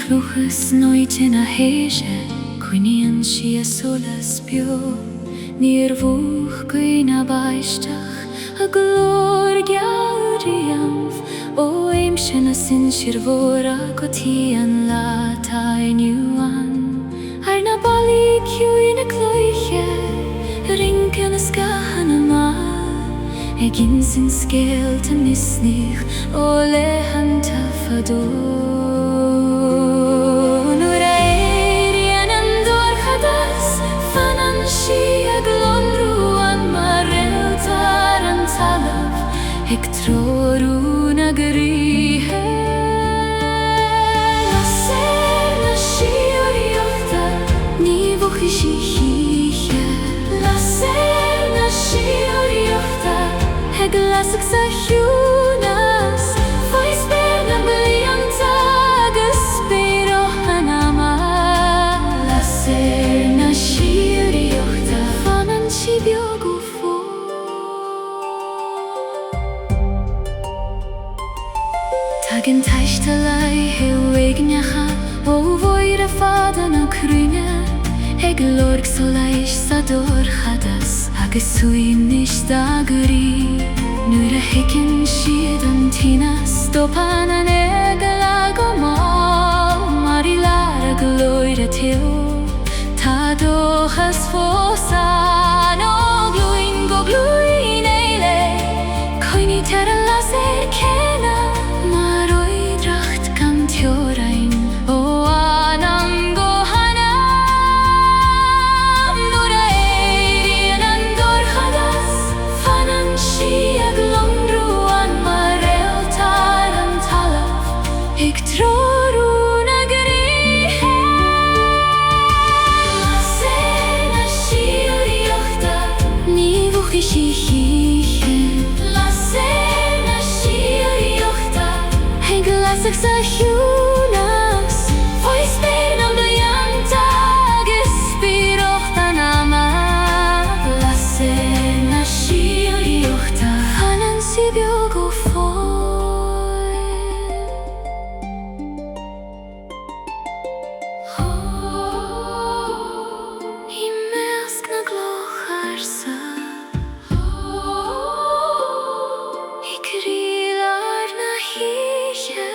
chluchas nooit in a héise, cuinean si a solas bio, níor bhuach cuin a baisteach, a glór Gairdín, ó aim sin a sin sirvóra go tían Lasair nuan, ar na balí Ciúine Coille, rincan a Scáth Anam, gin sin scéalt a misnich, ó lehanta fadó. Ik troru na grihe Lasair na Síoraíochta ní bhucha sí chiche Lasair na Síoraíochta lasach sa Ciúnas Faoi spéir na blianta agus spéireach Anam Lasair na Síoraíochta fanan si beag ó fói Tagin Aistear huignecha ó bhuair a fada na Ciúine Lorg solais sa dorchadas agus Ciúine da gurí Nuair a hicinn siad an tínas stopan an hEala go má mar I lear a glóir a tió Tá dóchas fósa nó glúin éile Coinní tar a Lasair céna mar oidracht gan teorainn ó Anam go Anam nuair a éiríonn an dorchadas fanan si a glomrúan mar Réaltaí an talamh ag troru na gríthe Lasair na Síoraíochta ní bhucha sí chiche Lasair na Síoraíochta lasach sa Ciúnas Faoi spéir na blianta agus spéireach Anam Lasair na Síoraíochta fanan si beag ó fói I measc na gloch Ársa I crílar na híche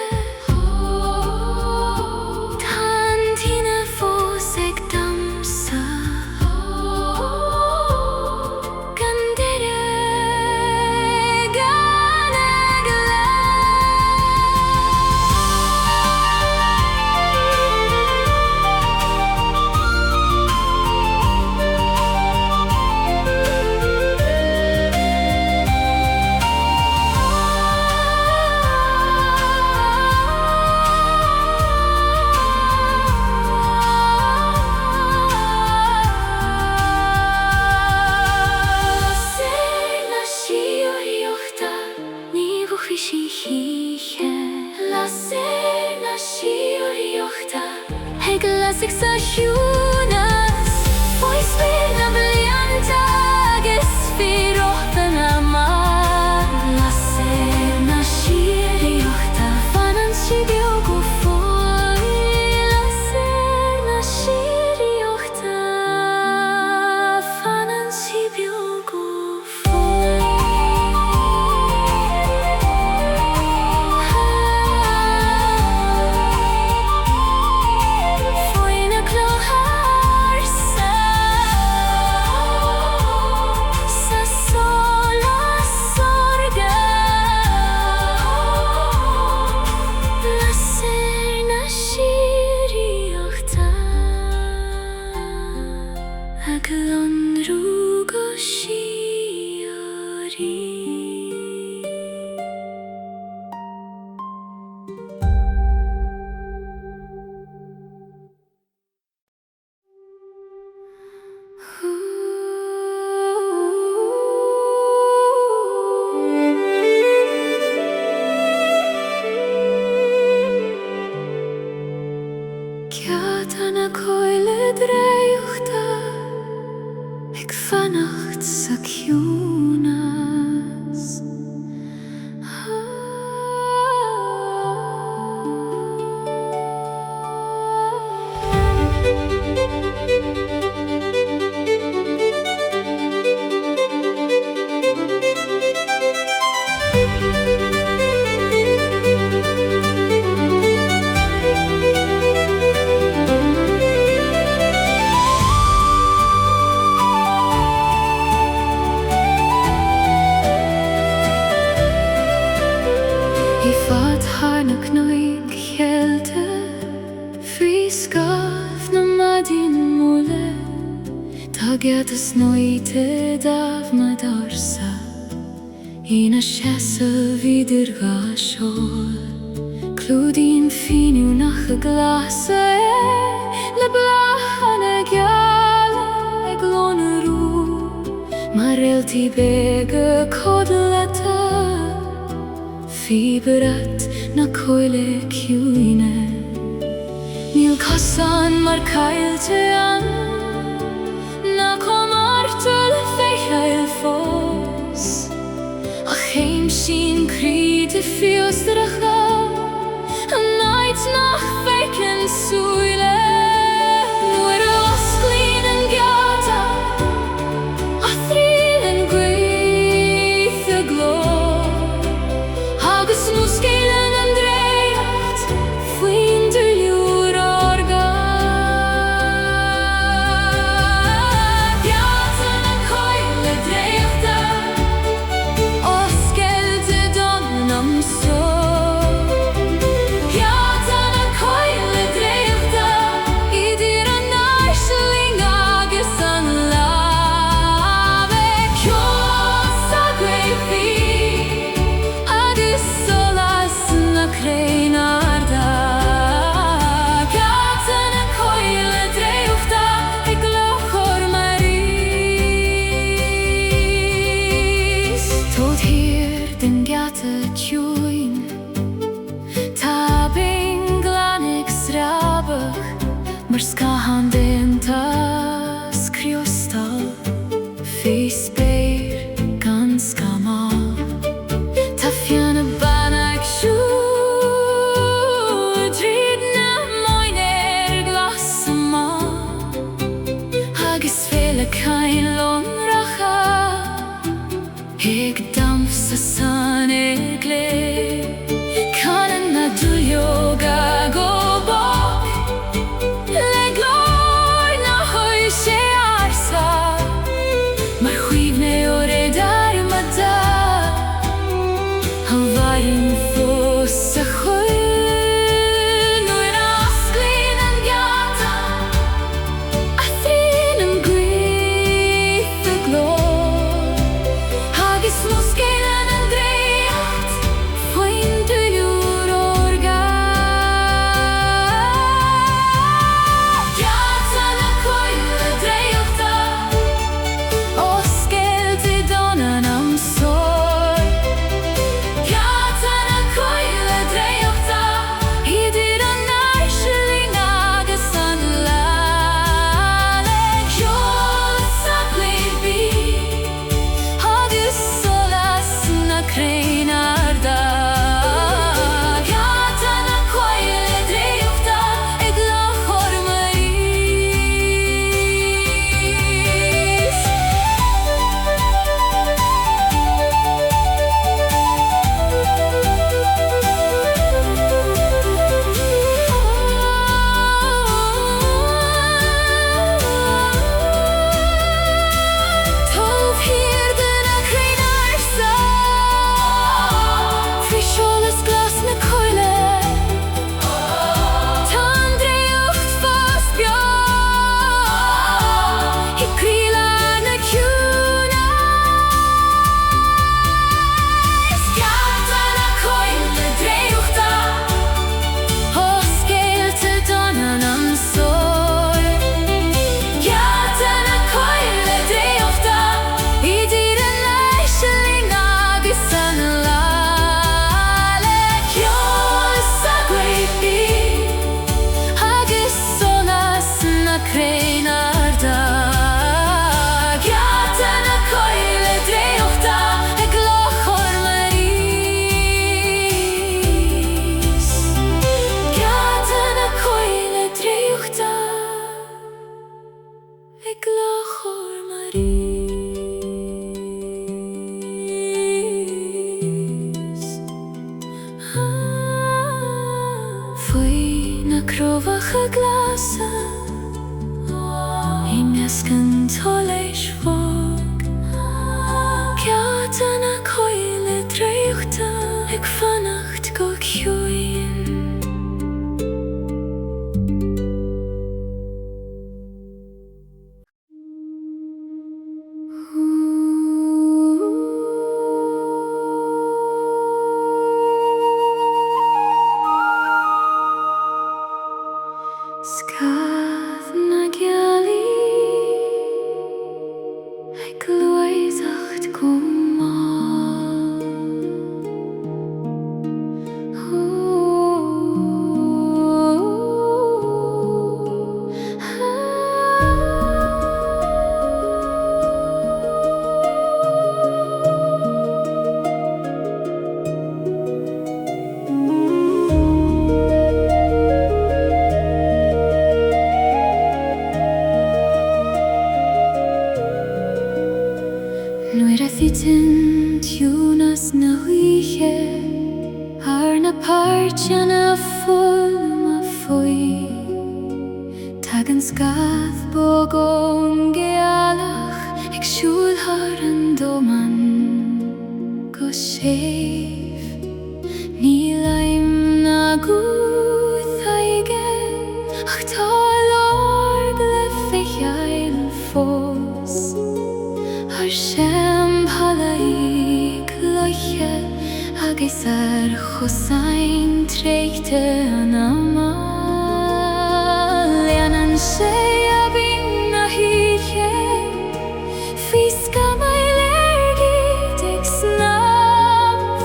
Geata snoite davmad Ársa Ina shesa vidir gashol Clúdín finiu nach Lasair Le blachana Geala glonarú Réaltaí bega codlata Fiberat na Coille Ciúine Níl cosan mar cailte an Na comartal feichail fós A chéim sin críde fiostracha A naid nach feicin Ciúine Nuair a osclín an Geata A thríl an Guth a glór Agus muscéilean an Draíocht Faoin dúliúr orga Geata na Coille Draíochta Oscailte don Anam Geata na Coille Draíochta Idir an Airgid agus an láve Ceos a Gleann agus Sholas na Crainarda Geata na Coille Draíochta gCloig marís Tód hir den Geata Ciúine Tá bing Gleann srábach Mar Scáth dentas Criostail Fí spéir gan scamáil Tá fianna Bána Tríd na moin glasamál Agus féile cain lonracha Ag damsa san Canan na dúlióga go bog Le glór na chuir sé Ársa Mar chuimhne ó rédarmada An bhairn fós a chuil Nuair a osclín an Geata A thríl an Guth a glór Agus muscéilean an Draíocht Faoin dúliúr orga Geata na Coille Draíochta Oscailte don Anam Geata na Coille Draíochta Idir an Airgid agus an láve Ceos a Gleann agus Sholas na Crainarda Geata na Coille Draíochta gCloig marís Tóg hir den a Crain Ársa Fí Sholas glas na Coille Tá an Draíocht fós beo I Gleann na Ciúine Geata na Coille Draíochta Oscailte don Anam Geata na Coille Draíochta Idir an Airgid agus an láve Ceos a Gleann agus Sholas na Crainarda Geata na Coille Draíochta gCloig marís Geata na Coille Draíochta gCloig marís Faoi na crovacha glasa I nescan toléis fog Geata na Coille Draíochta ag fannacht go Ciúine nuair a fitin tiúnas na huiche ar na páirte na fulma Faoi. Tag an Scáth bogón Gealach ag siúlthar an doman go séf. Ní laim na Guth aigen ach tá lorg le hEala fós. Ar sem Halaí cloiche agus ar chosain tréchte Anam. Leanan sé a bhín na híche físca mai Airgid ag snaf.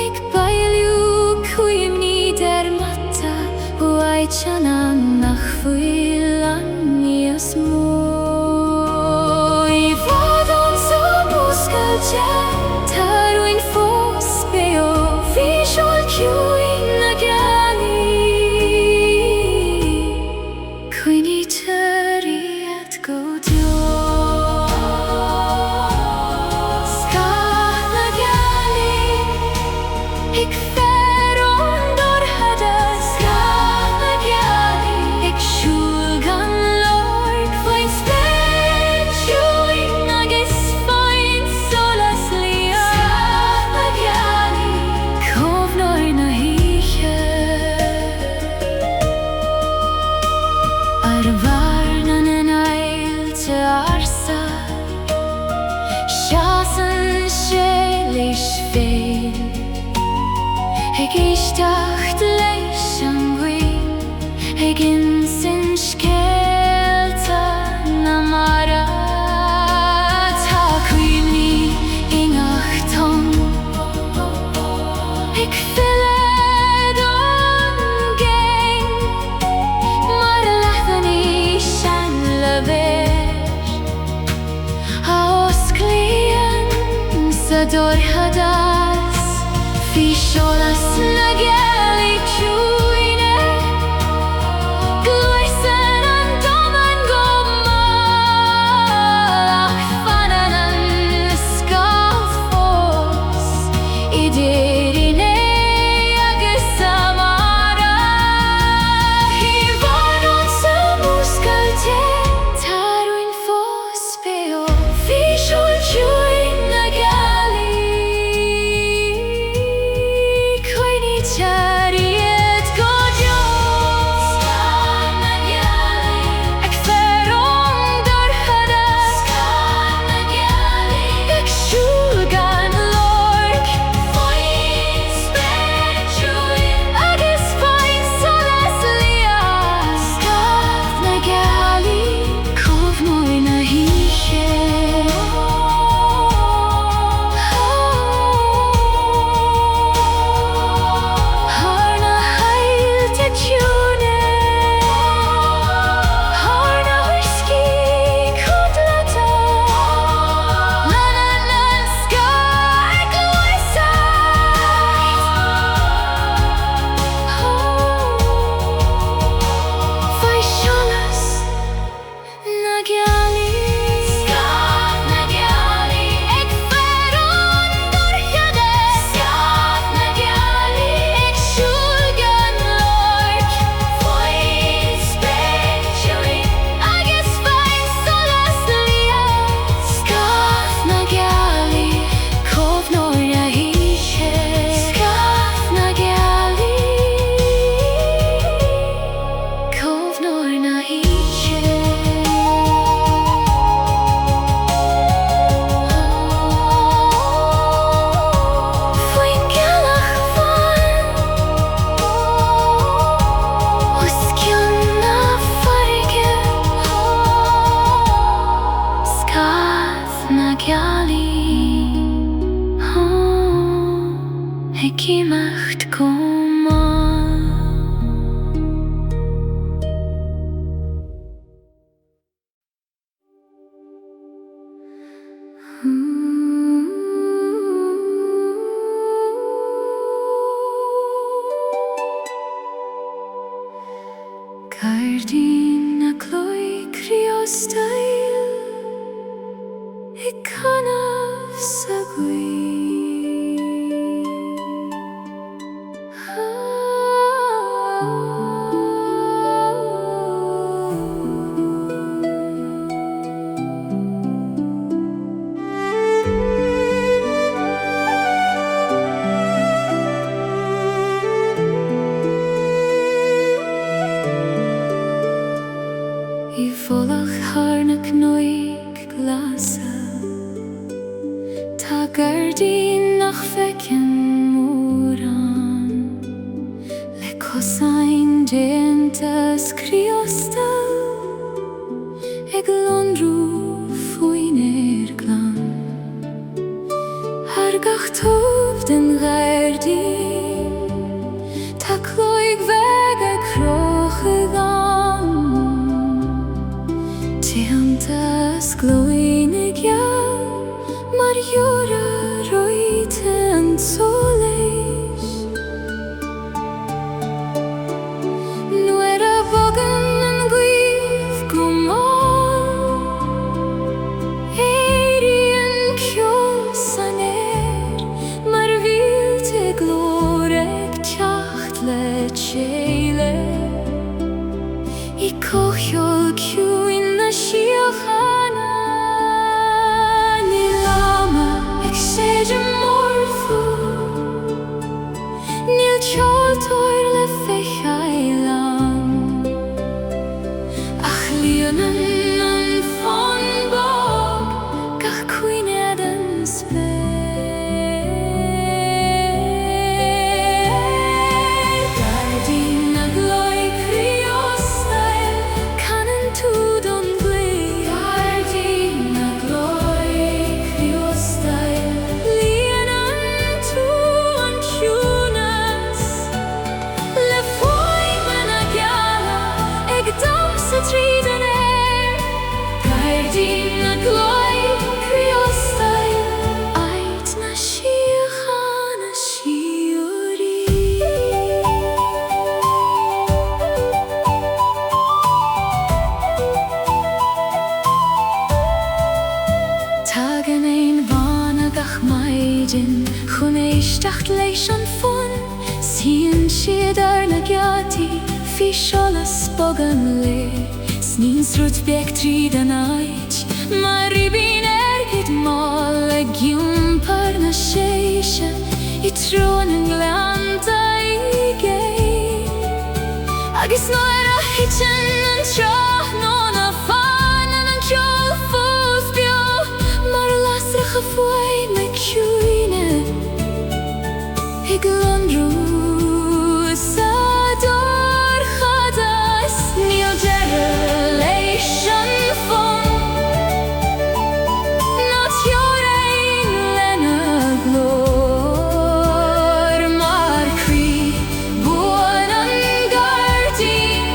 Ag bailiú cuimní der mata buaid Anam nach Faoi níos mó. I bhfad an sa múscailte tarúin fós beo bhí seol Ciúine na Gealaí. Cuine Draíochta go deo. Scáth na Gealaí ag fearóin dorchada. Scáth na Gealaí ag siúl gan Lord faoin spéir Ciúine agus faoin solas lia. Scáth na Gealaí cóbhnáir na híche ar bharna nAingeal Ársa. Seasan sé leis féin ag éisteacht leis an gcuin ag insin scéalta na mara. Tá cuimní inachtain ag fillead an géin mar leathaní sean le béir. A os Gleann sa dorchadas bhí Sholas na Gealaí Ciúine. Gluaiseann an doman go mall ach fanan an Scáth fós. I dtéirí agus amara. I bhfad an sa múscailte tarúin fós beo bhí seol Ciúine na Gealaí. Cuine Draíochta go deo. Scáth na Gealaí ag fearóin dorchada. Scáth na Gealaí ag siúl gan Lord faoin spéir Ciúine agus faoin solas lia. Scáth na Gealaí cóbhnáir na híche ar na hailte Ciúine. Ar na huiscí cúdlata leanan an Scáth gluaiseacht. Faoi Sholas na Gealaí. Scáth na Gealaí ag fearóin dorchada. Scáth na Gealaí ag siúl gan Lord faoin spéir Ciúine agus faoin solas lia. Scáth na Gealaí cóbhnáir na híche. Scáth na Gealaí cóbhnáir na híche. Faoin gealach fan os ciann na farge. Scáth na Gealaí ag imeacht go mall. Gairdín na cloig Criostail ag canna glasa Ta Gairdín nach fecin múran Le cosain déantas Criostail Gleann Faoi Gleann Gach tub den Gairdín Ta gCloig vega crocha gan Déantas nAingeal Mar Síoraíochta an soléis Nuair a bogan an Guth go máil Éiríonn ceol san Mar bhílte glóric teacht le hEala I cocheol Ciúine na síochanna Ní láma ag séidir mórfú Níl teoltóir le hEala Ach líonann an fhonbog gach Cuine den spéir Aisteach leis an fun Síonn siad ar na Geataí Bhí Sholas bogan le Sníonn srut beag tríd an áit Mar bhín Airgid máil le giúmpar na séise I trón an Gleannta I gé Agus nuair a hitin an Trasna na fánan an ceol fós beo Mar lasrach a Faoi na Ciúine Gleann sa dorchadas Níl deireadh leis an fun Ná teorainn lena glór Mar crí buan an Gairdín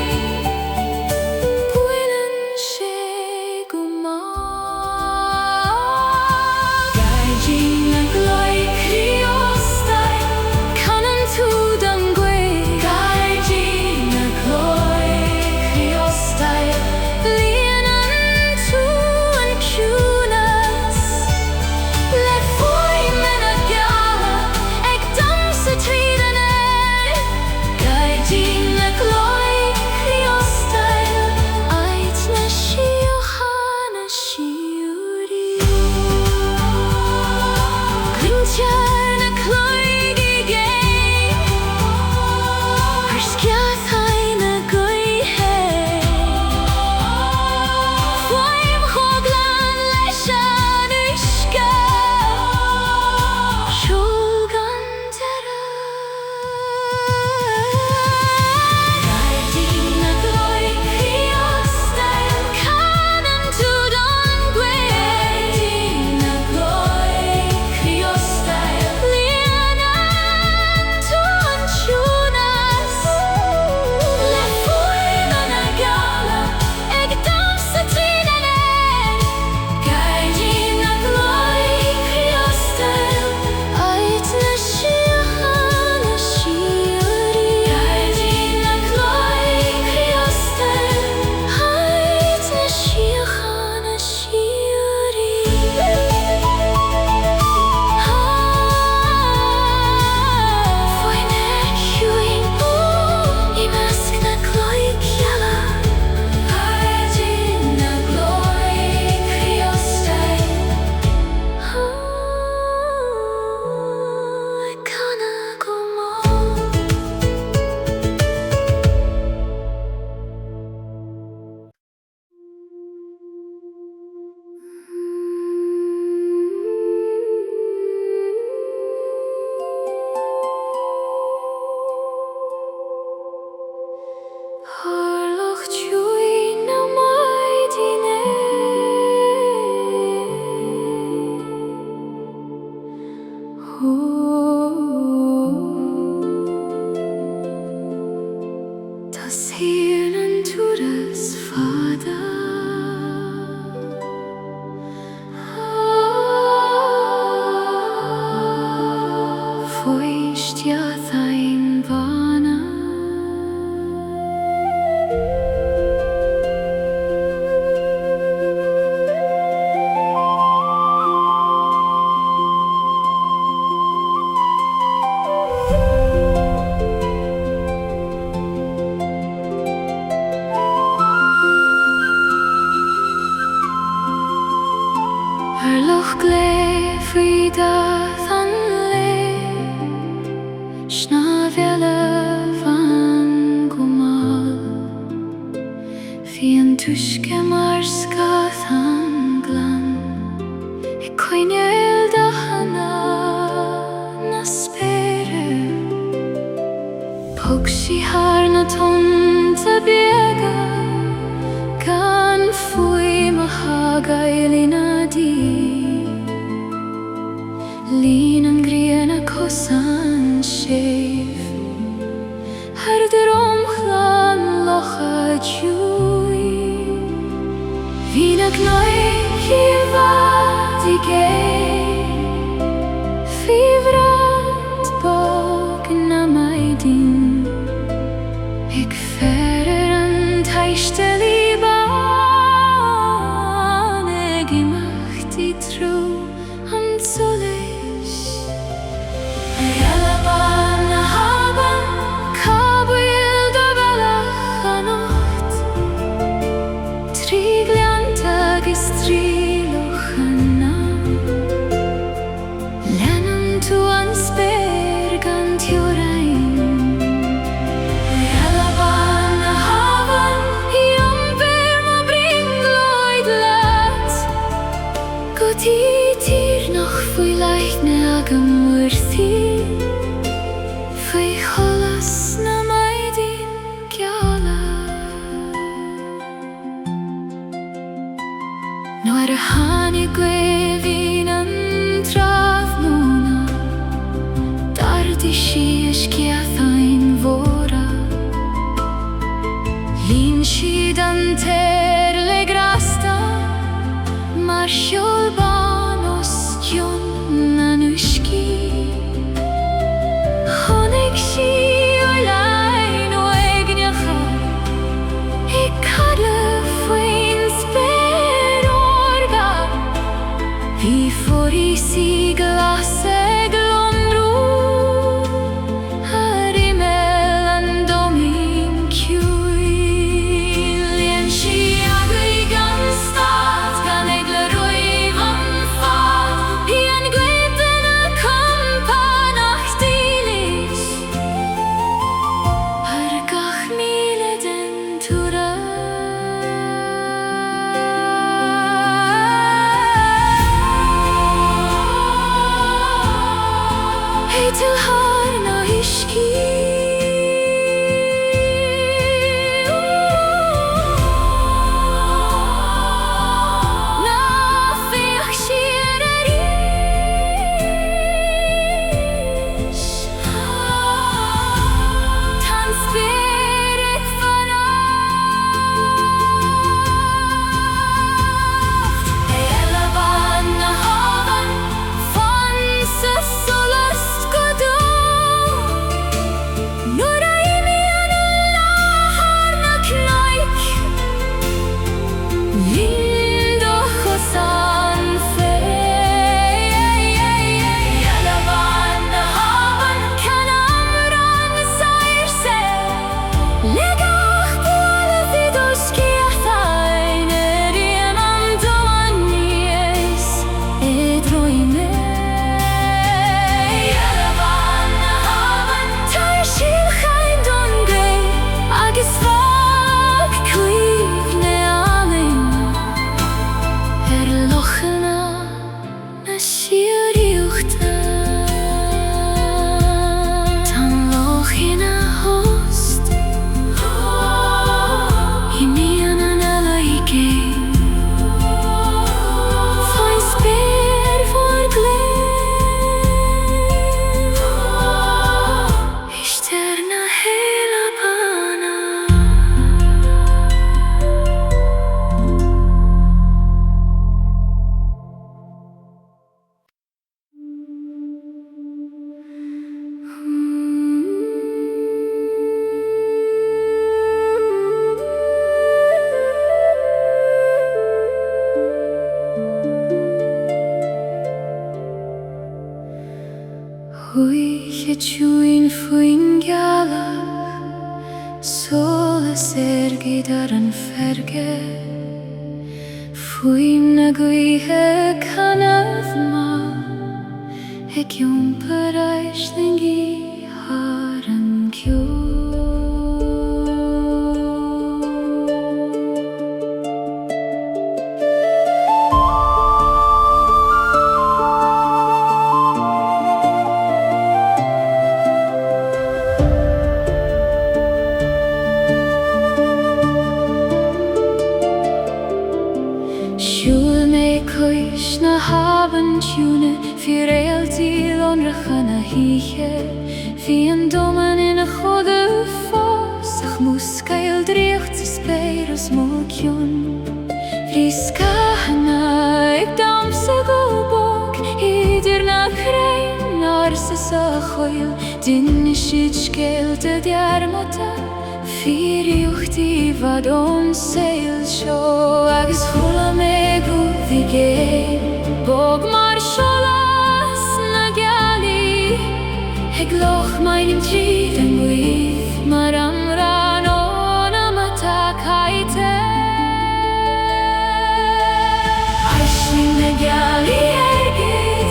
glé faoi dath an lé Sna bhealach van go máil Bhí an tuisce mar Scáth an Gleann I Coille da hana na spéire Pog sí haar na tonta biega Gan Faoi ma hagaili na di Lín an Gleann a cosan séf Har dromchlan locha djúi Bhí na gCloig I bhfad I gé Bhí bhreat bog na Gairdín Ag ferir an Aistear I Bána Ag imachtaí trú an solis hEala Bána haban Cabhail do bhealach an ocht Trí Gleannta agus trí loch Anam Leanann tú an spéir gan Ciúine hEala Bána haban I iompar má bringloid leat Guth tír nach faoi leichne agam uirtí Faoi Sholas na Gairdín Gealaí Nuair a tháinig Gleann an tráthnóna D'ardaigh sí a Scáthán mhóra Lín siad an téir le grasta Mar sheol Bános Ciúine an uiscí Chonaic sí ar lein ó éigneacha I cadladh faoin spéir orga Bhí forísí glas ag lomrú Ar imel an domín ciúil Líonn sí agaibh an stad gan ag le roimh an fad Bhí an gcuideann a compánachtaí Ar gach míle den túra Héitil thar na huiscí Na féach siar a ríis Tan spéir ag fanacht hEala Bána haban Fan sa solas go dó Nuair a imíonn an láthair na gCloig Lín do chosan féin hEala Bána haban Can amran Saoirse Le gach bualadh I do Scáthán Riam am do an níos I droime hEala Bána haban Tar síolchain don gré agus fag cuimh nAislingí Ar lochana na Síoraíochta Tan lochina host I mian an hEala I gcéim Faoin spéir for Gleann Aistear na hEala Bána Chuaigh Ciúine faoin Gealach Solas Airgid ar an ferge Faoi na gaotha canamh ma, giompa Airgid thar an ceol. Ciúine fi Réaltaí lonracha na híche, fi an doman ina choda fós, ach Geala Draíochta spéir os mó Cuan. Fi Scáth ag damsa go bog, idir na chrainn Ársa sa Coille, duine siad scéalta dearmata, Síoraíochta vad ón saoil seo, agus chula me Guth i géad, bog mar Sholas na Gealaí, hegloch maidin tríd an Guth, mar amran ón amata caite. Aisling na Gealaí Airgid,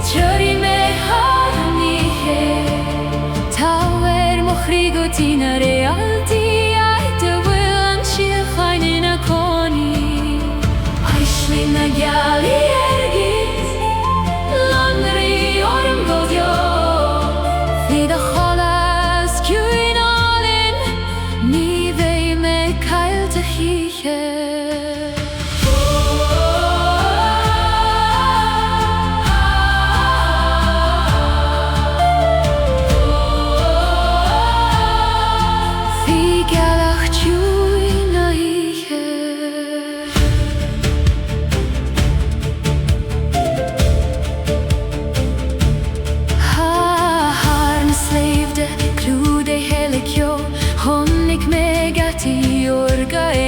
tuirí me ha'islinge, táir mo chríogaí na Réaltaí, de bhfuil an síochain ina cónaí. Aisling na Gealaí Airgid, lanraí orm go deo, bhí de Sholas Ciúine ní bheidh me caillte chiche.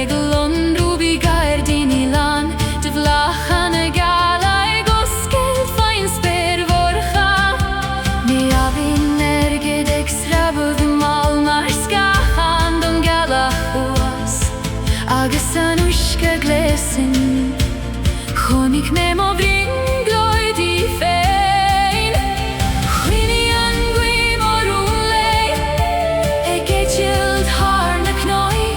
Gleann rúbí Gairdín i lan, de bhlachan na Gealaí go scéalt faoin spéir vorcha. Ní abhín Airgid ag sreabhadh mal mar Scáth don Gealaí uas, agus an uisce gléasin, chonig me mo bhrín gloidí féin. Chuoine an Guth mar úlaí, ag éitilt thar na cnoig,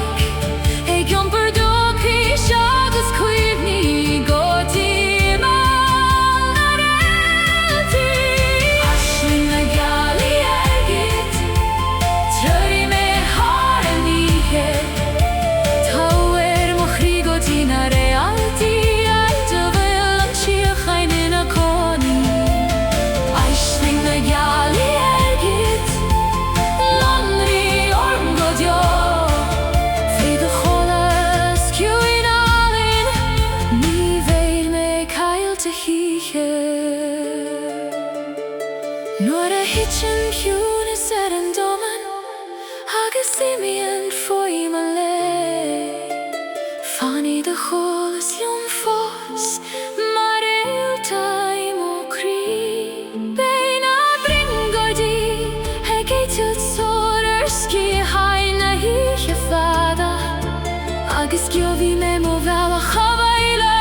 nuair a hitchin Ciúine ar an doman, agus imíonn Faoi ma lé. Fanní de Sholas liom fós, mar Réaltaí mo crí. Béna bringaidí, ag éitilt Saoirse hain na híche fada, agus giobhí me mo bhealach ha'ile,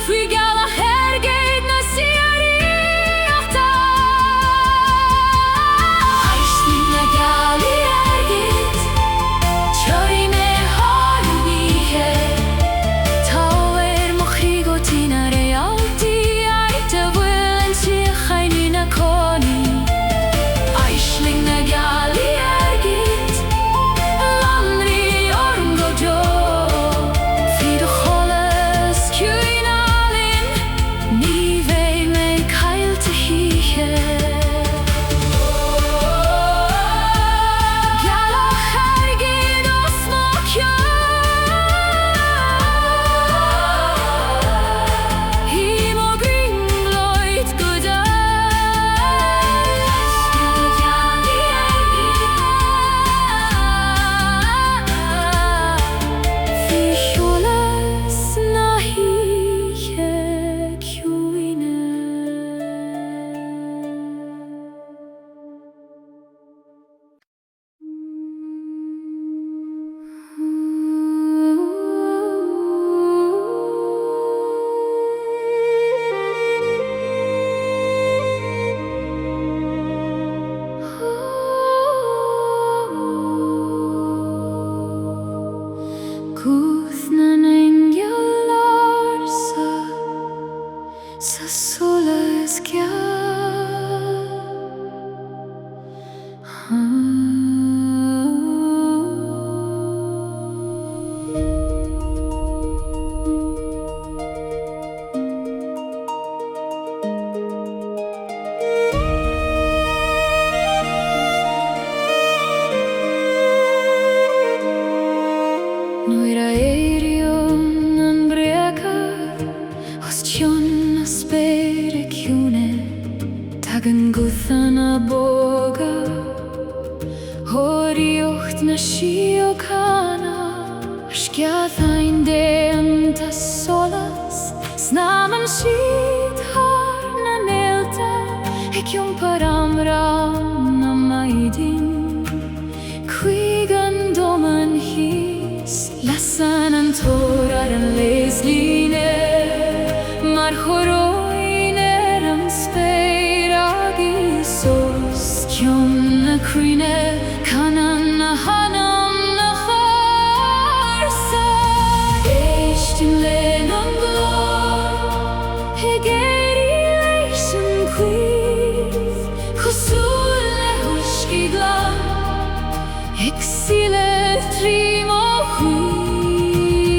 faoi Gealaí Airgid na Síoraíochta. Aisling na Gealaí Airgid, tuirí me ha'islinge, táir mo siad har na nAilta ag iong paramram na maidin Cuig an doman hís Lasan an tórar an nAislingí Mar chóróin an spéir ag isos Cion na cruine canan na Anam na Ársa Éistin len an glór Relaxation cuiv Chosúil le huiscí Gleann Ag síle trím ó chuig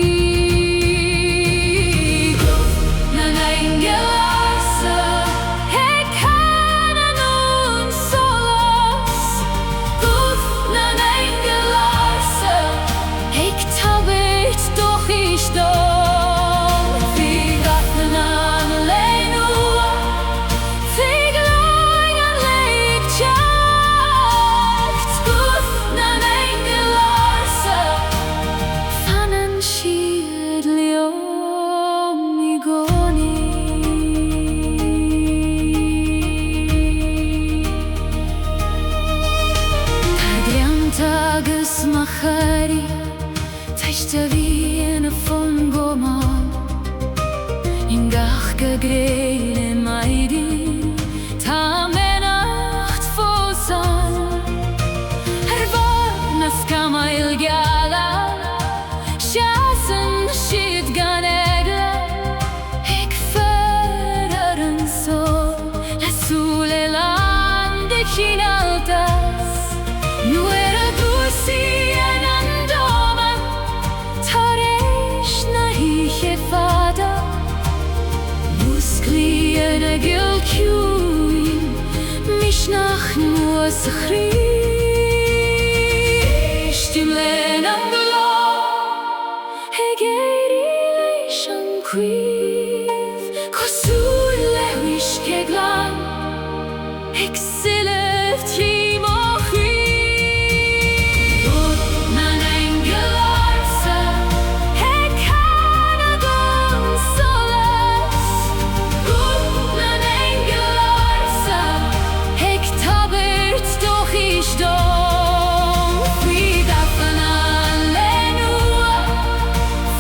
Na nAingeal Ársa Ag canan ón Sholas Guth na nAingeal Ársa Ag tabairt doch isteach Bhí Gath na an lénua Bhí Gleann an léig teacht Guth na nAingeal Ársa Fanan siad leo mi gcónaí Tá Geanta agus macharí Taiste bhí ina fun go máll In gach go gréile maidin Tá menacht fósan bhar na scamail Geala Seasan siad gan hEala Ag ferar an sol Lasúil land ag chinaltas Nuair a gúsaí an doman Tar éis na híche fada Musclí na gCloig Misnach nuas a chrí Éistim len an glór Relaxation cuiv Chosúil le huiscí Gleann Ag síle trím ó chuig Guth na nAingeal Ársa Ag canan ón Sholas Guth na nAingeal Ársa Ag tabairt doch isteach Bhí Gath na an lénua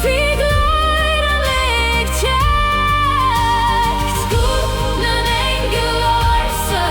Bhí Gleann an léig teacht Guth na nAingeal Ársa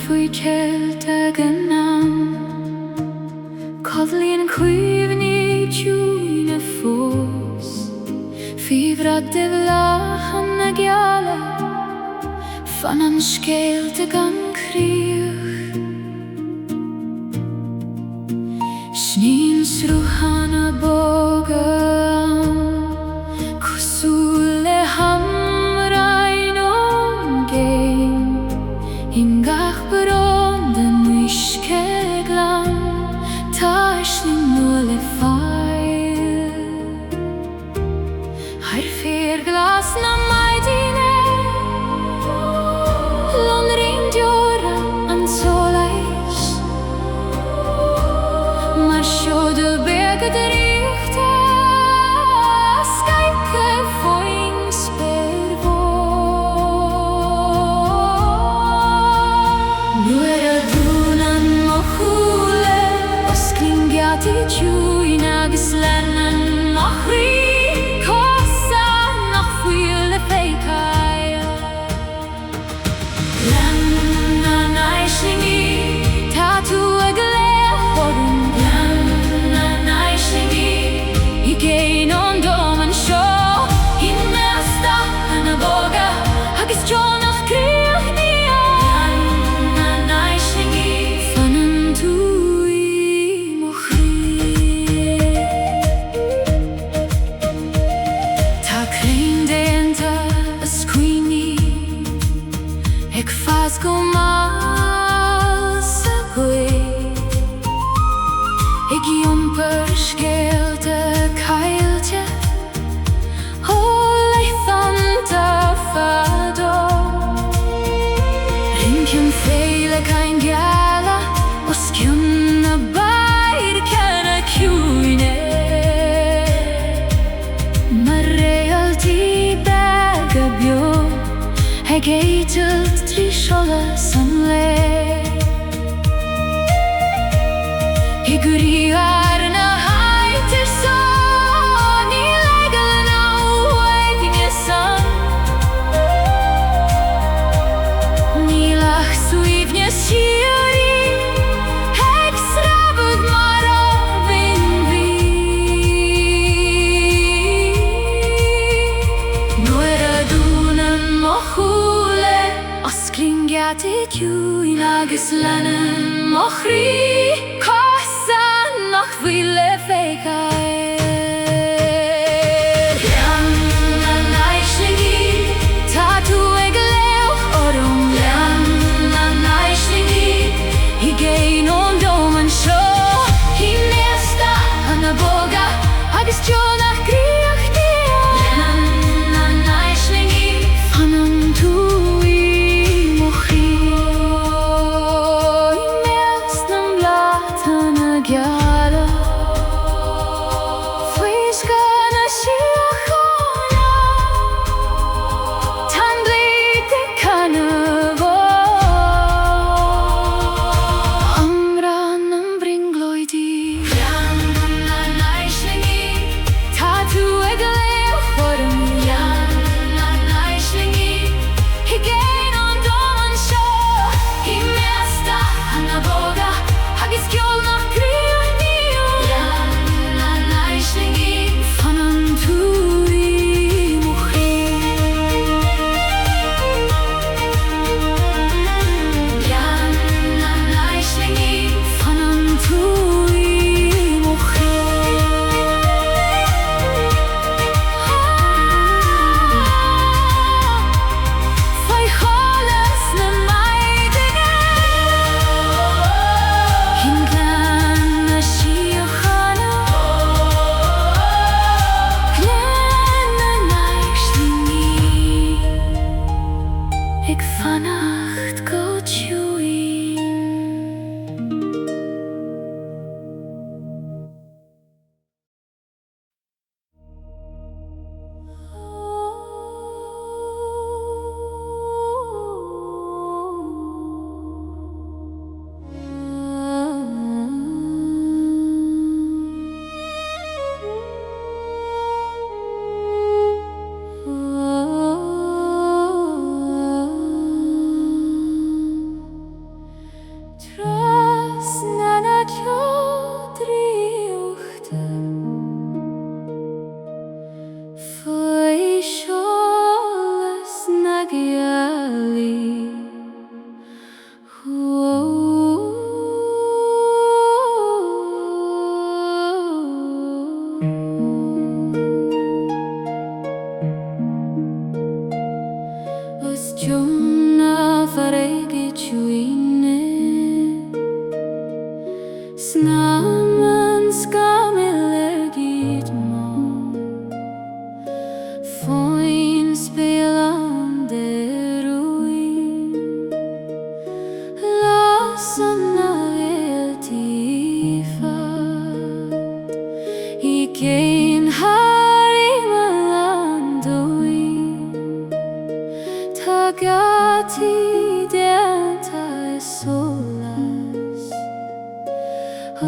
Faoi Celtic Anam Codlíon cuimhní Ciúine fós Fíomhrad de bhlachan na Geala Fan an scéalta gan críoch Snín srúchanna bóga Cosúil le hamrain ón géim Ingach barón den uisce Gleann Tá Airgid le fáil Ar fér glas na maidine Lanríon an Sholas Mar seo de bega Draíochta Scaithe Faoin spervó Nuair a dúnan mo chúla Os clín Geata Ciúine agus lenan mo chrí Cosa nach fuil le féiceáil Gleann an Aislingi Tá tú a gléach orm Gleann an Aislingi I géin ón dom an seo I measta an a bóga agus Jonach críoch nío Gleann an Aislingi Fanan tú I mo chrí Tá crainn déanta a scuoine Ag fas go máil sa gcuid Ag iompar scéalta cailte Ó leithan ta fadó Rinceann féile nAingeal Os ciann na bair cena Ciúine Mar Réaltaí bega bio Ag éitalt trí Sholas an le I gurí ar na haitir son Ní legal na uhaidinge san Nílach suíomhne Síoraí Ag srabad mar a bhí Nuair a dúnan mo chúla Os clín Geata Ciúine agus lenan mo chrí Cosa nach fuil le féiceáil Gleann an Aislingi Tá tú ag léamh orm Gleann an Aislingi I géin ón dom an seo I measta an a bóga agus Jonach críoch nío Gleann an Aislingi Fanan tú I mo chrí I meast nan blat an a Geala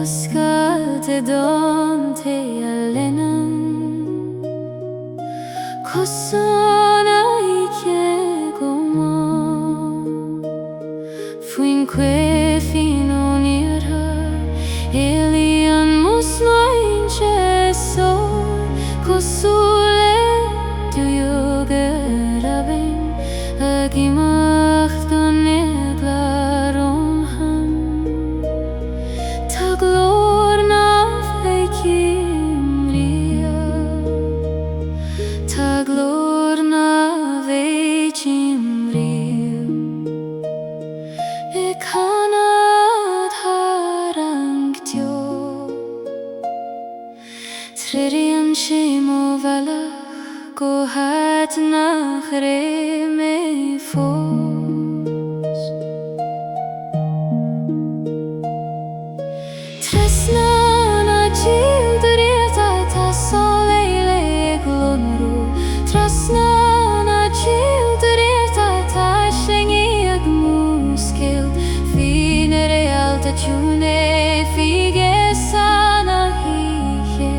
Scáth don hEalenn Cosana ike goma Fuin que fino nirha Elian mus nAingeal Cosule du yogerabin Agimacht gan neglaron ham Ta glor na veikimria Ta glor na veikimria E kanad harang tio Trerian shemo valach Go hat nach me fos Trasna na Ceo Draíochta ta soleile glonru Trasna na Ceo Draíochta ta hAislinge ag muskel Fine Réaltaí Ciúine fige sana hie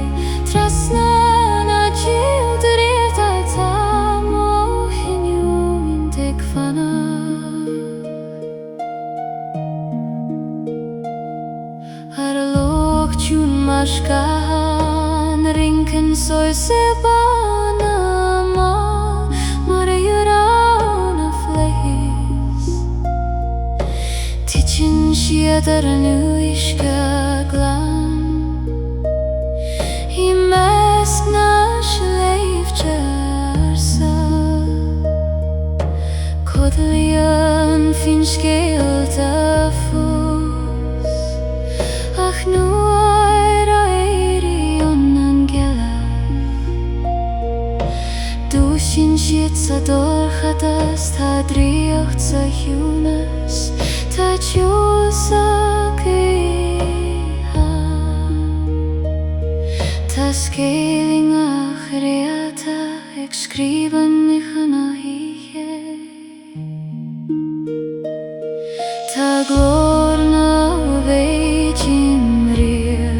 Trasna na Ceo Draíochta ta mohinniu integ fana Ar loch tún mar Scáth rinken Saoirse Bána mar a fleis Tichin siad ar nAislingí Gleann I measc na sleifte Ársa Coille fin scéalta fós Ach nuair a Banríon an Gealaí Dúsin siad sa dorchadas Tá Draíocht sa Ciúnas Tá tiúil sa Cuan Tá scéaling ach Réalta ag scríban i chana híe Tá glor na veikimria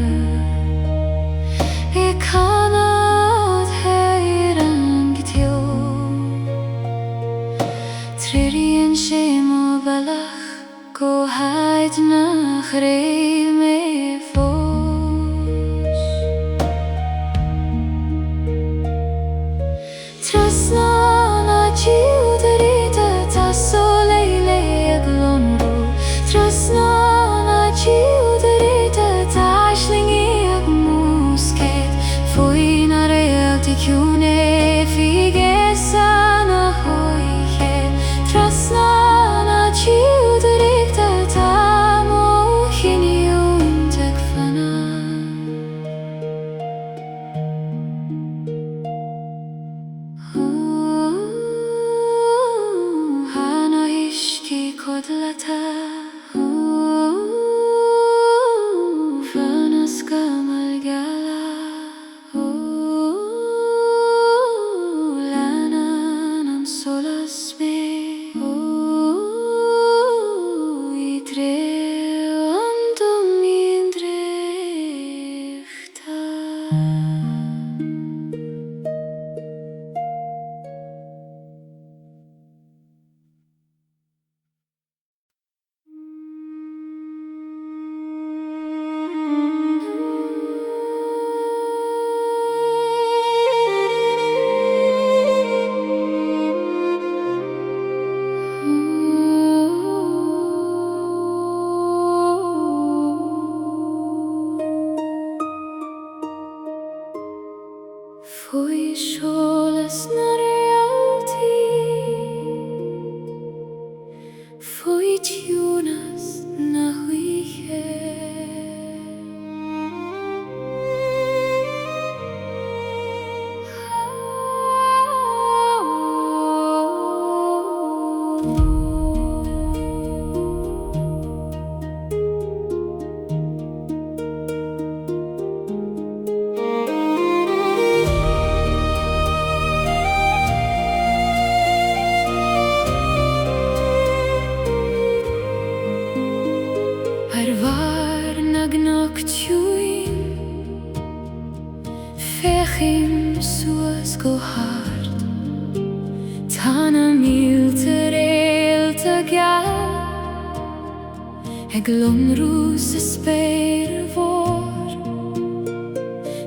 E kanad harang tio Trerian shemo valach Go hat nach me fos Trasna na Ceo Draíochta ta soleile glonru Trasna na Ceo Draíochta ta hAislinge ag muskel Faoi na Réaltaí Ciúine fige sana hoige Trasna na Ceo Draíochta ta mohinniu integ fana Hana ishki kodlata Fanas gamal gala Anam solas me Itre andum indrechta Faoi Sholas na Réaltaí Faoi tiúnas na huige Ar var na Nagnach Ciúine Fechim suas go hard Anam Réaltaí Geata Glonrús a spéir vor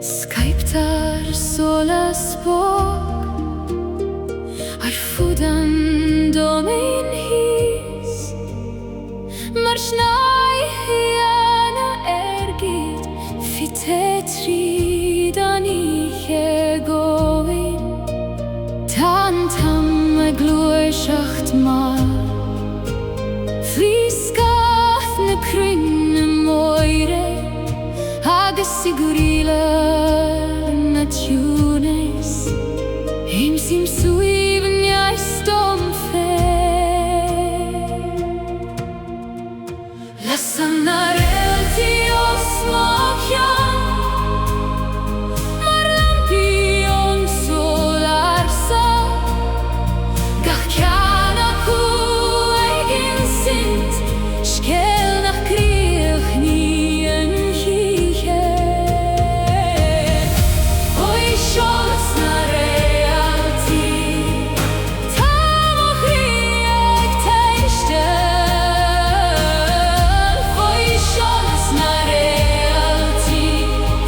Skyptar Sholas bóg Fudan domain hís Mar hEala Airgid Fi tríd nAingeal Tan tam gluaiseacht mar Fhí Scáth na cruinne moire Agus hEala na Ciúine Sim suíban stom fair Lasair Réaltaí osmóchan Mar Banríon sol Ársa Gach ceann acu éigin sint Scéal nach Criostail Faoi Sholas na Réaltaí Faoi Sholas na Réaltaí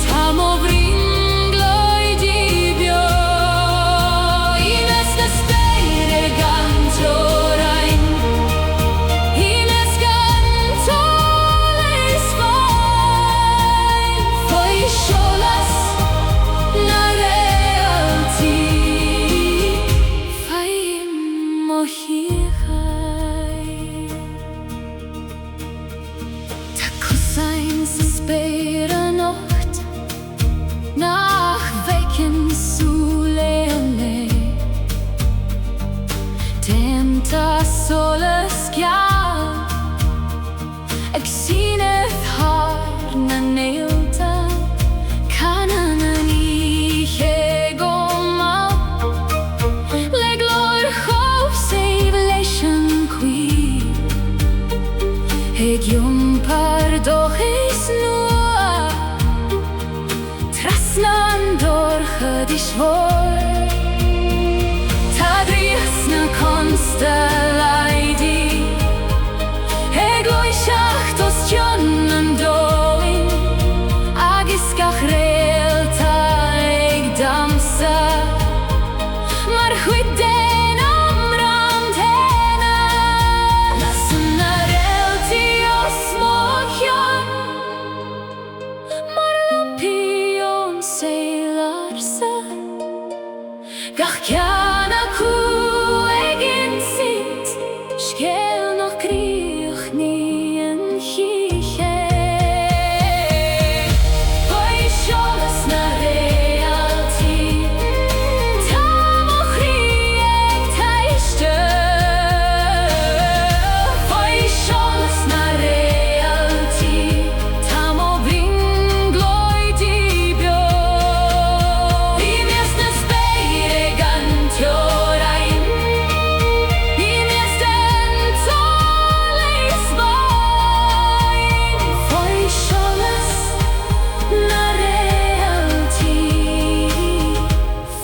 Tá mo bhríon glóidí beo Ines na spéire gan teorainn Ines gan tolas fáin Faoi Sholas na Réaltaí Faim mo híochaid Tá cosáin sa spéir an nocht Nach bhféicinn súile Déanta Sholas geal Ag síneamh thar na nAilta Canan nAingeal go mau Le glór chomh Relaxation cuí Ag iompar dochas nua Trasna an dorcha dis vor Tá Trasna constellaidí Ag loiseacht os John an dóin Agus gach Réaltaí ag damsa Mar chuidén amram téna Lasair Réaltaí osmóchan Mar Banríon saol Ársa Gach ceann acu éigin sint Scéal nach Criostail Faoi Sholas na Réaltaí Tá mo chríoch Aistear Faoi Sholas na Réaltaí Tá mo bhríon glóidí beo Ines na spéire gan teorainn Ines gan tolas fáin Faoi Sholas na Réaltaí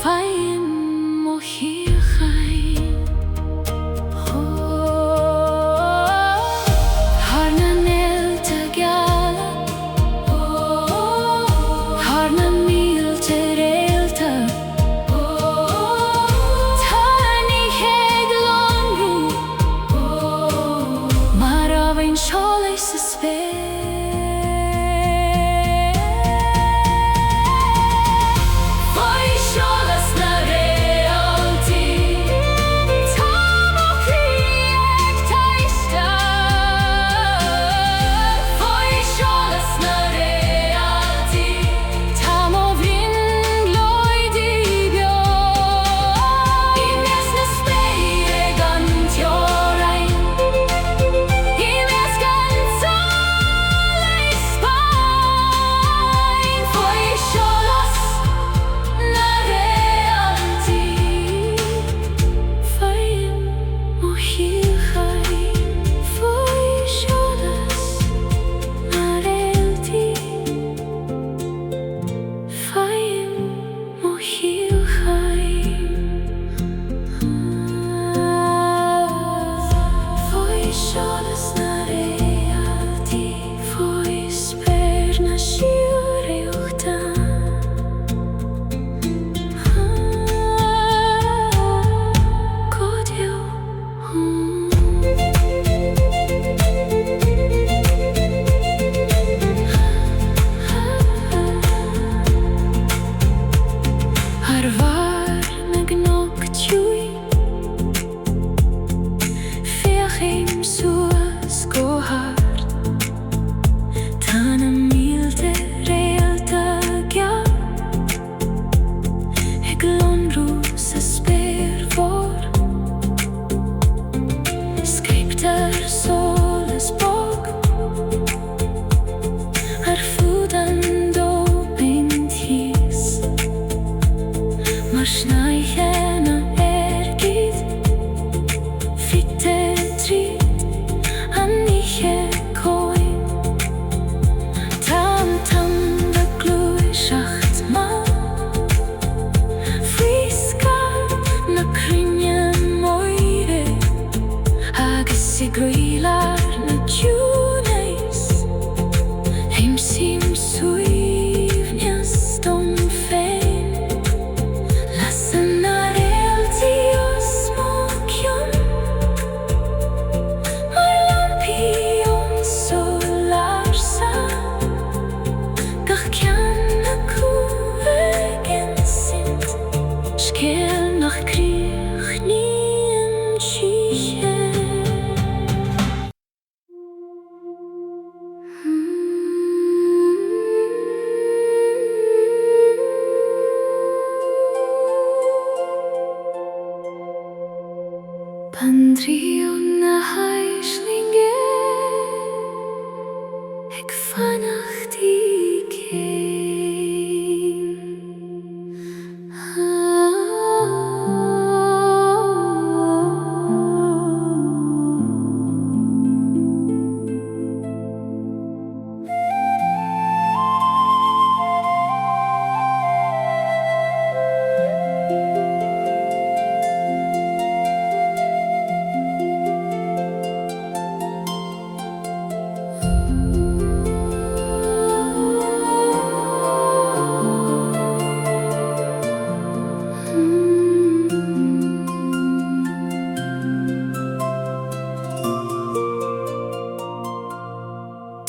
Faim mo híochaid Thar na nAilta geala Thar na nAilta Réalta Tá nAingeal Mar a bhain Sholas sa spéir Faoi Sholas na Réaltaí Tá mo chríoch Aistear Faoi Sholas na Réaltaí Tá mo bhríon glóidí beo Ines na spéire gan teorainn Ines gan tolas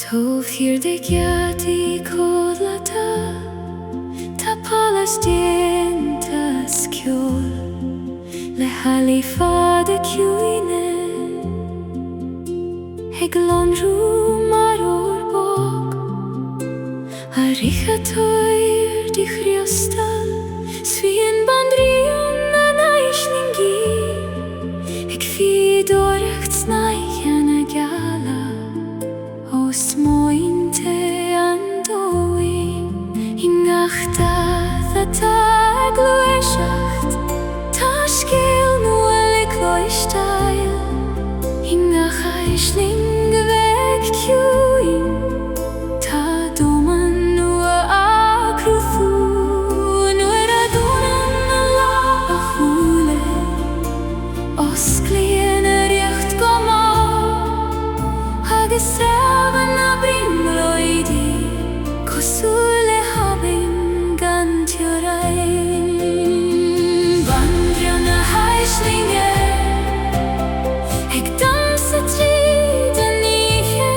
Tófhir de Geataí códlata, tá palas déanta sciol, le halaí fada Ciúine, ag lonrú mar o'r bog, a Réaltaí di Criostail, svíon Banríon nAislingí, ag Fíoracht nAingeal. Os mointe an dóin, ingachta tá gluaiseacht, tá scéal nua Criostail, ingach hAislinge veg Ciúine, tá doman nua acrúthú, nuair a dúnan na lá a chúile, os Gleann a riocht go agus Cosúile habing gan Tíoráin. Banríon a hAislinge, ag damsa tríd a níhe.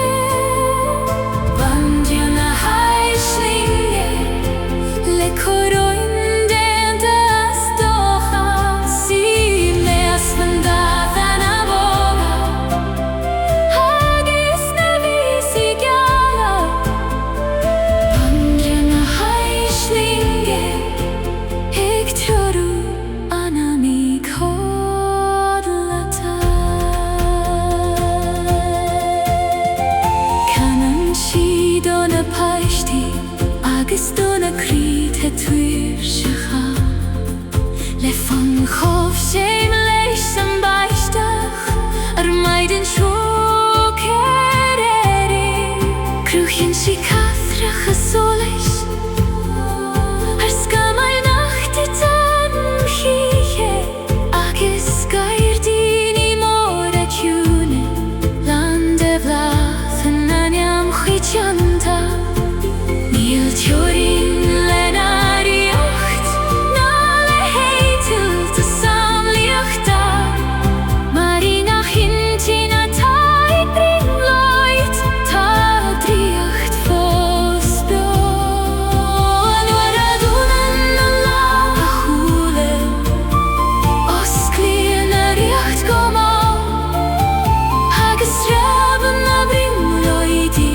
Banríon a hAislinge, le córóin déanta as dócha, sí me as fandad an a boga, agus na vísi Geala. Banríon a hAislinge, ag teorú Anam í códlata. Canan siad ó na páistí, agus do na críd a tuairsecha, le fan chomh séim leis an baisteach, ar maidin seo céirí, cruúchann sí cathrach a solas, ar scamáil nachta tan chiche, agus Gairdín í mór a Ciúine, land a bhlath an Anam chuiteanta, níl teorín le nAirgid, ná le héitilt a samlaíochta, mar í nach intín a tá ag bríonlóid, tá dríocht fós beag. Nuair a dúnan na lá a chúile, os Gleann a riocht go agus raibh na bríonlóidí,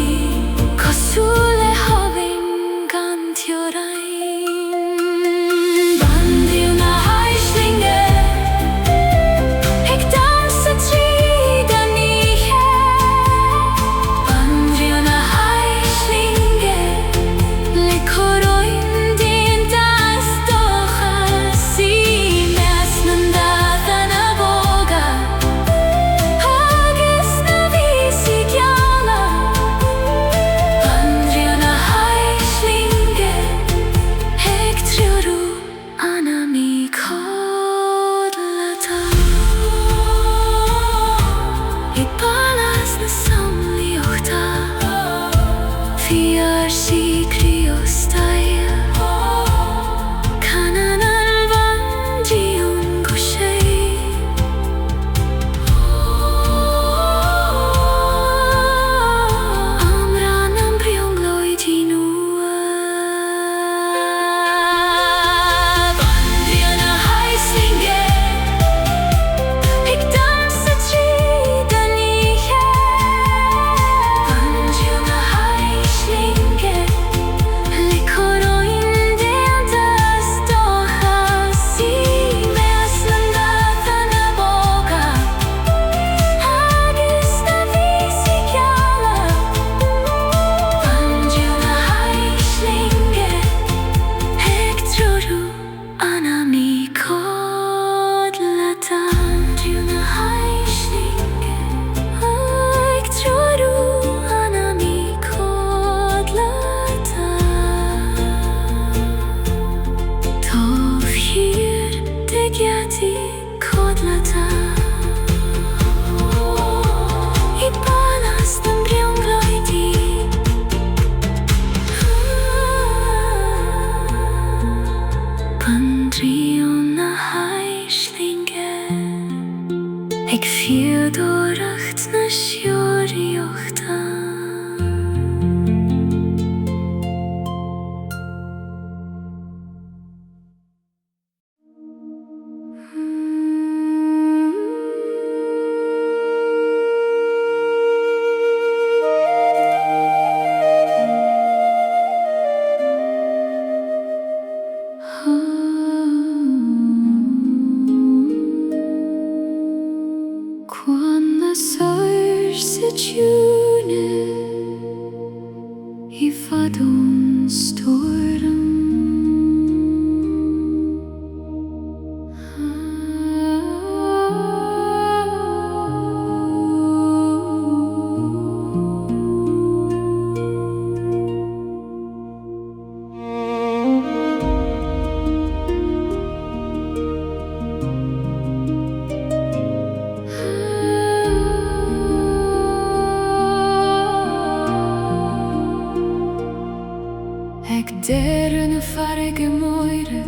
deir na farige moire,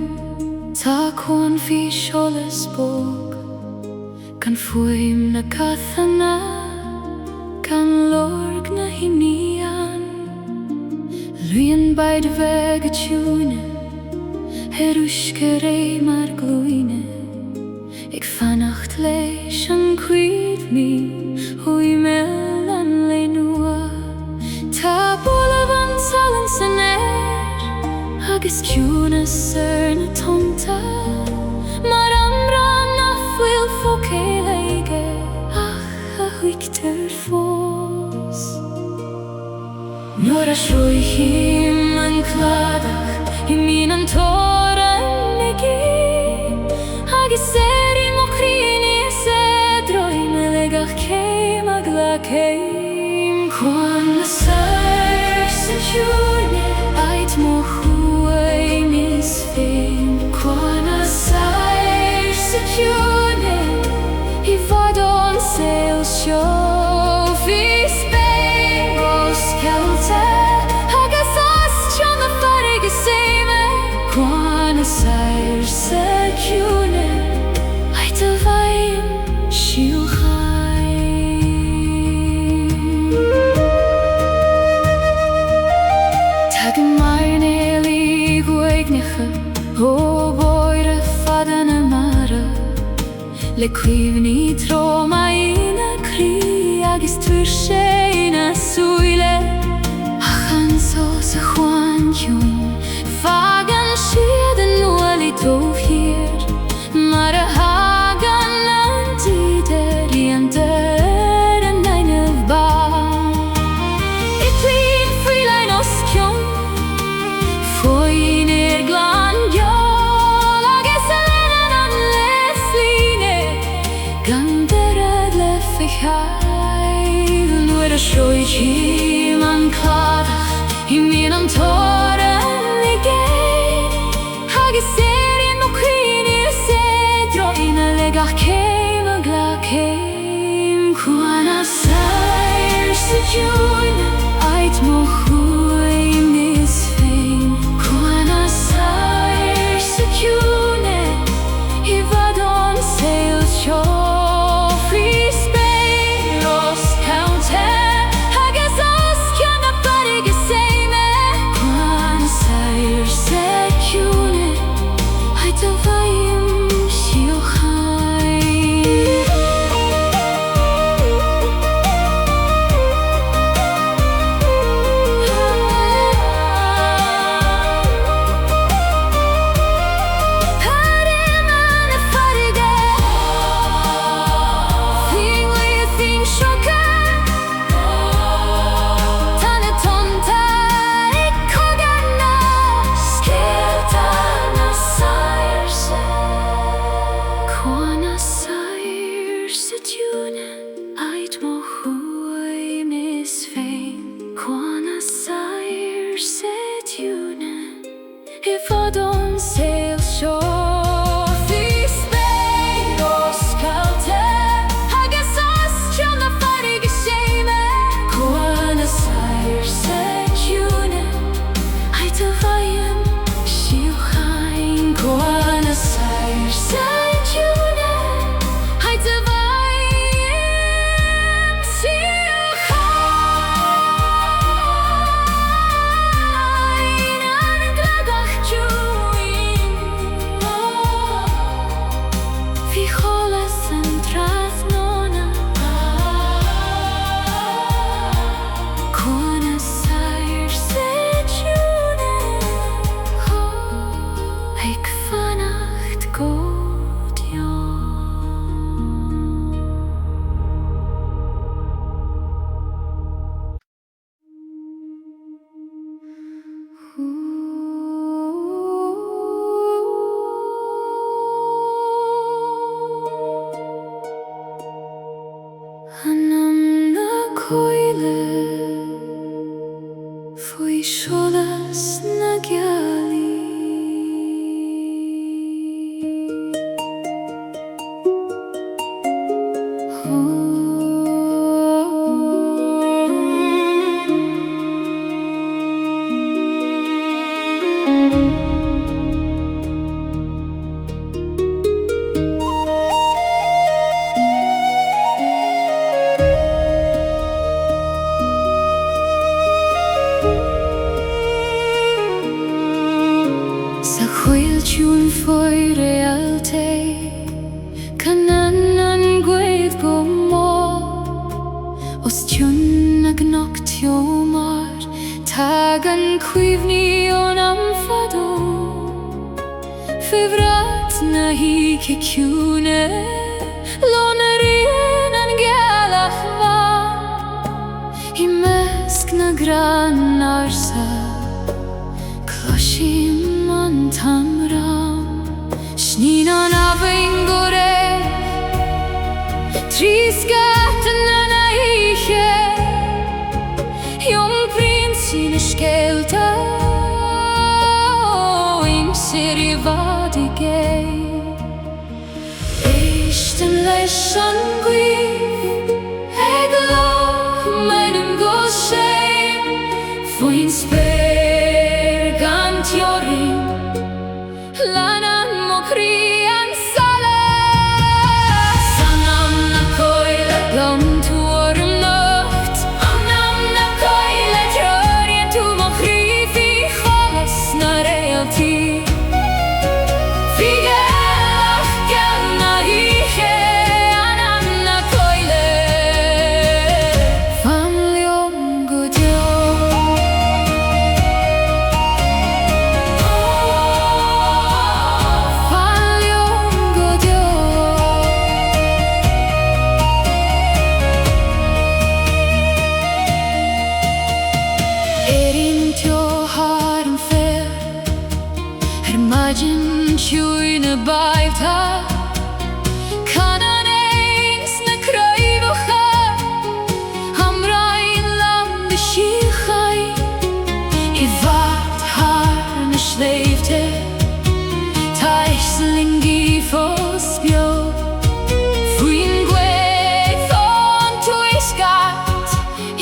tá Cuan fi Sholas bóg, gan fuim na cathana, gan lorg na hinian. Luin by de weg a Ciúine, uisce mar Gleann. Ik fannacht leis an cuid mi, hui mel an le nua. Tá bóla van salan san agus Ciúine na tonta, mar amra na fuil fóc leige, ach a huictar fós. Nuair a sroichim an cladach, I mín an tóran agus mo chríní droime legach céim a gla céim. Cuan Lasair sa Ciúine, ait mo chuaim is féin. Cuan Lasair sa Ciúine, I bhd sail seo fi Spain. Os Celta, agus as John na farige séime. Cuan Lasair sa Ciúine, ait a bhaim siúchaim. Tag mar nAislingí goignecha, ó bóire fada na mara, le cuimhní tro maína crí, agus tuair sé na súile. Ach an sós a Chuan Ciúin, fagan siad an nuaí dómhír, mar a hagan an díder I an deir an naineh bá. I plín friúlainn os Ciúin, Faoin Gleann agus a lean an nAislingí, gan deirad le fichail. Nuair a sroichim an cladach, I mín an tóran agus mo chríní droime legach céim a gla céim. Cuan Lasair sa Ciúine, ait mo chuaim is féin. Cuan Lasair sa Ciúine, I bhd sail seo fi Spain. Os Celta, agus as Ciúin na farige séime. Cuan cuivni Anam fado Fevrat na hi che Ciúine Lonerien nAingeal achva I mesk na gran Ársa Closhim an tamram Shninan avingore Scáth nAingeal Jom prins in Geata Im siri vadige Eisten leis an Guth hEala meinem gosheim Faoin spéir gan teorin Lanan mo crian salas Anam na Coille gam tuorum nocht Anam na Coille teorien tu mo chrifi Sholas na Réaltaí Figelach gel na hiche Anam na Coille Famliom godio Famliom godio Erin teo har an fer Majin Ciúine baivta Canan eins na Draíochta Hamrain lam de síchai I vat har na sleifte Ta hAislinge fos bio Faoin Guth on tu Scáth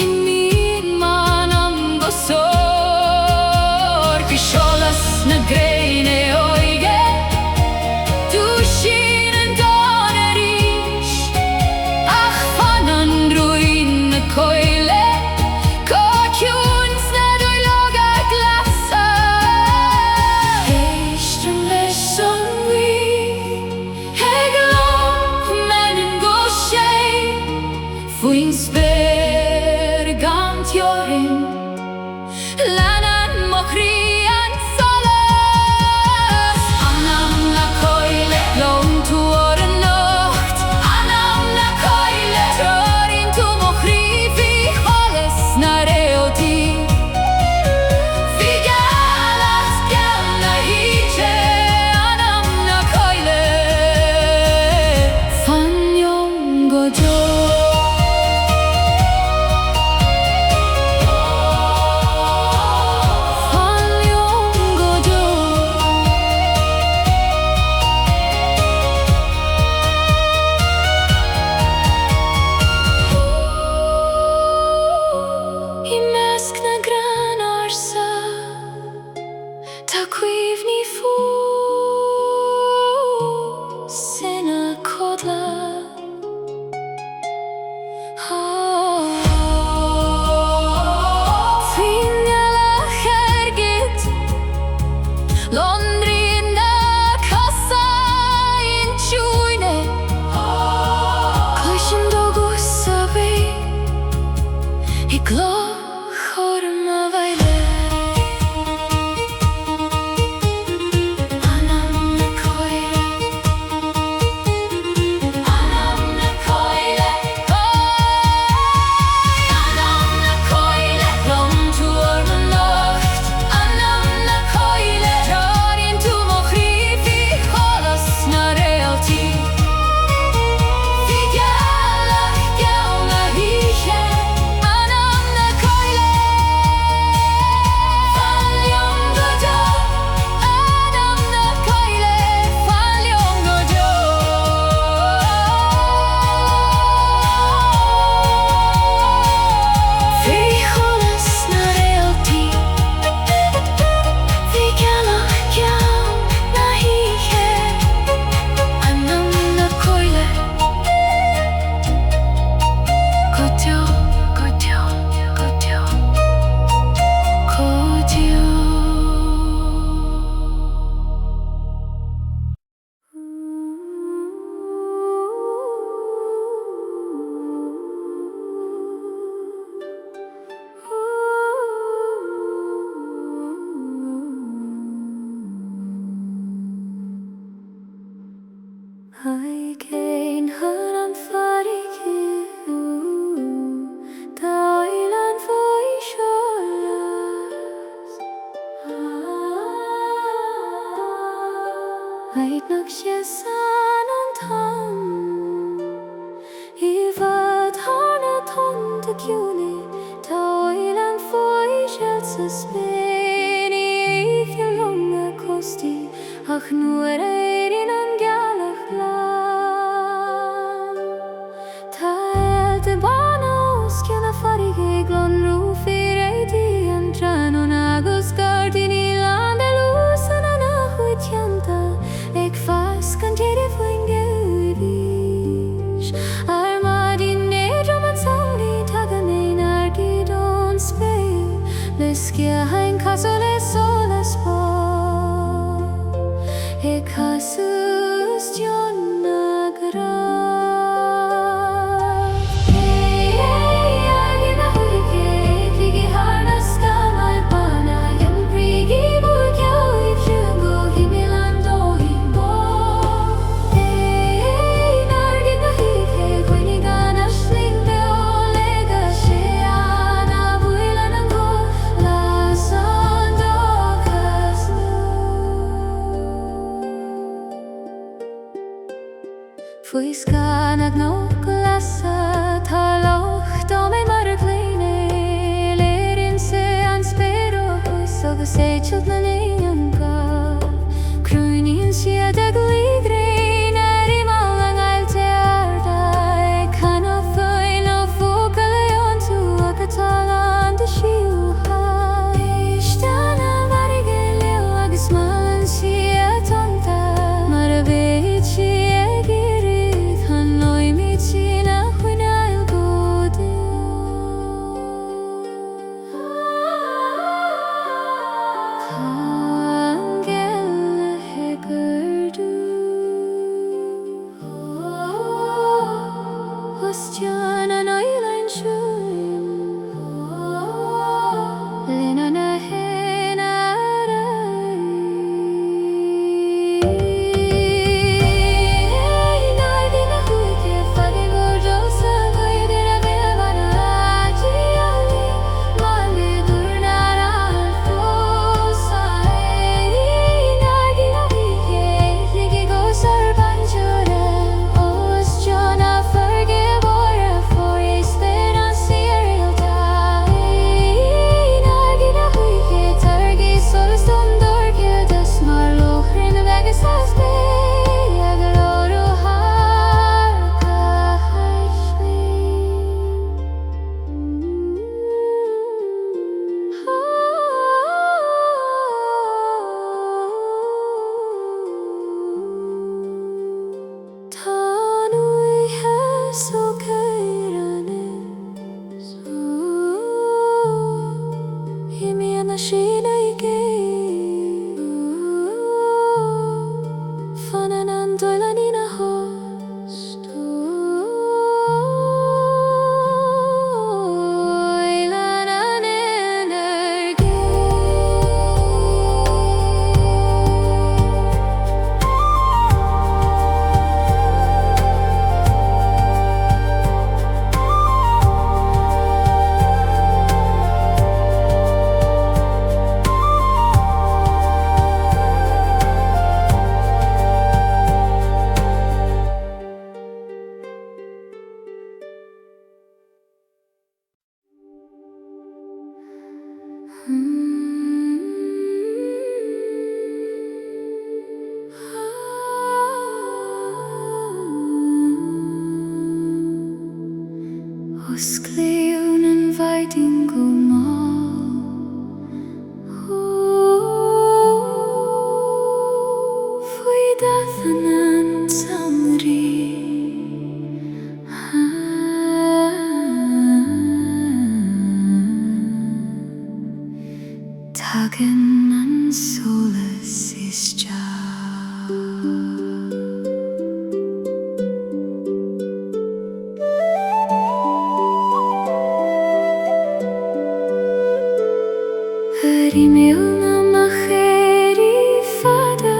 I min manam gosor Fi Sholas na greine oige Du sin an donerish Ach fan an ruin na Coille Co Cuans na doiloga glasa Eisten leis an Guth hEala meinem gosheim Faoin spéir gan teorin Lanan mo crian salas Anam na Coille lom tuor an nocht Anam na Coille teorin tu mo chrifi Sholas na Réaltaí Figelach gel na hiche Anam na Coille Famliom godio Nagsesan an tam I vad harna tonta Ciúine Tá oilan Faoi Shealta Spain I éithir longa costi Ach nuair éirin an gealach lan Tá de Bána oscianna farige Gleann rúfi Réaltaí an Trasna agus Gairdín I land lúsan an achuidteanta Ag fas gan deireadh faoin gabhís Armadi néadrom an saolaí tagan éin Airgid ón Spain Le Scáth ein casú le Sholas bá Ag casús Dionna gra Airgid na chuige Cloigi harna Scáth Bána An prígi búrceáid Siúin go himil an dóigh bá Airgid na chuige Cuine gan hAislinge ólega sé Anna bhuaileann an Guth Lasair dóchas Faoi Scáth ag nó go Lasair Tá loch dómén mar a Gleann Léironn sé an spéireachas agus éitilt na nAingeal Cruinníonn siad ag lígrín Aistear an Aistear ag canna Faoi nó fóca leon tú ag atá an de siúcha Isteanna marige leo agus malan siad tonta Mar a bhéid si ag irid an loimid si na chuineáil góide Tá an geala hegardú Ostian an Ailein siúim Lena na hen arai Airgid na chuige Faoi gordosa Coille a Bána Gealaí Malúir na alfosa Airgid na chuige Éithligí gosar banjoran Ostian a ferge bóra Faoi Spain an Síoraíochta Airgid na chuige Targi solas don dorgeadas Mar lochrin vegas as Spain Ag lorú harca hAislinge Tá nuaithe so céiranis Himíonn na sína I gcéad Fanan an dóileán I na host Oileán an Os Gleann an bhaidín go máll Faoi dathan an samrí Tagan an solas isteach Rimilna machéirí fada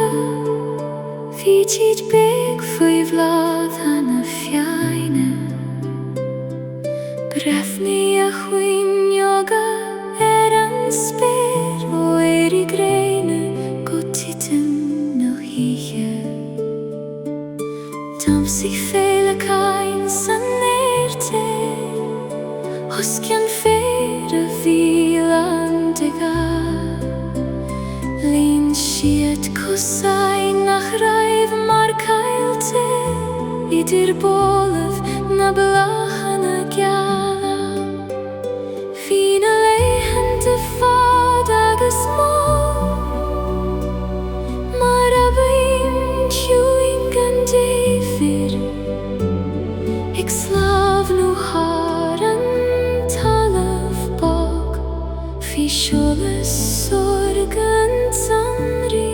Bhí tíd big faoi bhlád hana fiáine Brefní a chuinneoga an spéir ó éirí gréine go titim nó híche Saoirse Lín siad cosai nach raibh mar cailte idir bólamh na blachana Geala Fhín a léhan de fad agus mó mar a bhain ciúin gan défir ag slábhnú thar an talamh bog Bhí Sholas sorgan sanri